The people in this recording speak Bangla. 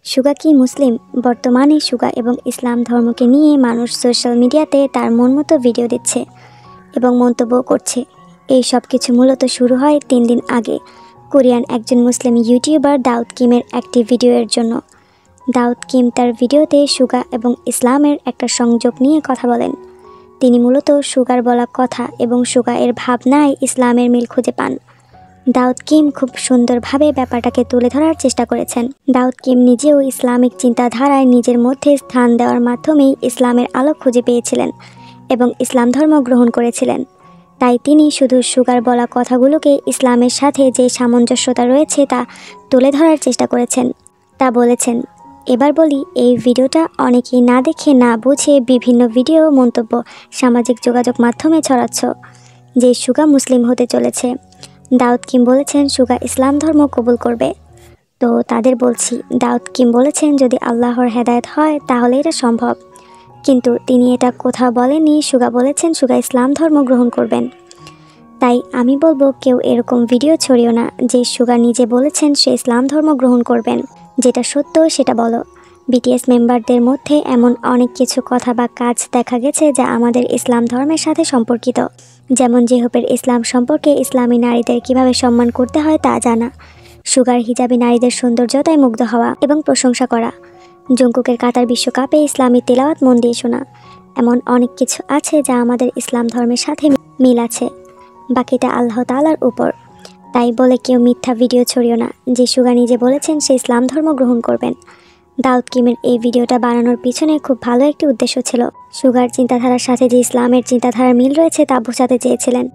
সুগা কি মুসলিম? বর্তমানে সুগা এবং ইসলাম ধর্মকে নিয়ে মানুষ সোশ্যাল মিডিয়াতে তার মন মতো ভিডিও দিচ্ছে এবং মন্তব্য করছে। এই সব কিছু মূলত শুরু হয় 3 দিন আগে কোরিয়ান একজন মুসলিম ইউটিউবার দাউদ কিমের একটি ভিডিওর জন্য। দাউদ কিম তার ভিডিওতে সুগা এবং ইসলামের একটা সংযোগ নিয়ে কথা বলেন। তিনি মূলত সুগার বলা কথা এবং সুগা এর ভাবনায় ইসলামের মিল খুঁজে পান। দাউদ কিম খুব সুন্দরভাবে ব্যাপারটাকে তুলে ধরার চেষ্টা করেছেন। দাউদ কিম নিজেও ইসলামিক চিন্তাধারায় নিজের মধ্যে স্থান দেওয়ার মাধ্যমেই ইসলামের আলো খুঁজে পেয়েছিলেন এবং ইসলাম ধর্ম গ্রহণ করেছিলেন। তাই তিনি শুধু সুগার বলা কথাগুলোকে ইসলামের সাথে যে সামঞ্জস্যতা রয়েছে তা তুলে ধরার চেষ্টা করেছেন। তা বলেছেন। এবার বলি, এই ভিডিওটা অনেকেই না দেখে না বুঝে বিভিন্ন ভিডিও মন্তব্য সামাজিক যোগাযোগ মাধ্যমে ছড়াচ্ছ যে সুগা মুসলিম হতে চলেছে। দাউদ কিম বলেছেন সুগা ইসলাম ধর্ম কবুল করবে। তো তাদের বলছি, দাউদ কিম বলেছেন যদি আল্লাহর হেদায়েত হয় তাহলে এটা সম্ভব, কিন্তু তিনি এটা কোথাও বলেননি। সুগা বলেছেন সুগা ইসলাম ধর্ম গ্রহণ করবেন। তাই আমি বলবো, কেউ এরকম ভিডিও ছড়িও না যে সুগা নিজে বলেছেন সে ইসলাম ধর্ম গ্রহণ করবেন। যেটা সত্য সেটা বলো। বিটিএস মেম্বারদের মধ্যে এমন অনেক কিছু কথা বা কাজ দেখা গেছে যা আমাদের ইসলাম ধর্মের সাথে সম্পর্কিত, যেমন জেহপের ইসলাম সম্পর্কে ইসলামী নারীদের কিভাবে সম্মান করতে হয় তা জানা, সুগার হিজাবি নারীদের সৌন্দর্যতায় মুগ্ধ হওয়া এবং প্রশংসা করা, জঙ্কুকের কাতার বিশ্বকাপে ইসলামী তেলাওয়াত মন দিয়ে শোনা। এমন অনেক কিছু আছে যা আমাদের ইসলাম ধর্মের সাথে মিল আছে, বাকিটা আল্লাহ তাআলার উপর। তাই বলে কেউ মিথ্যা ভিডিও ছড়িও না যে সুগা নিজে বলেছেন সে ইসলাম ধর্ম গ্রহণ করবেন। দাউদ কিমের এই ভিডিওটা বানানোর পিছনে খুব ভালো একটি উদ্দেশ্য ছিল। সুগার চিন্তাধারার সাথে যে ইসলামের চিন্তাধারার মিল রয়েছে তা বোঝাতে চেয়েছিলেন।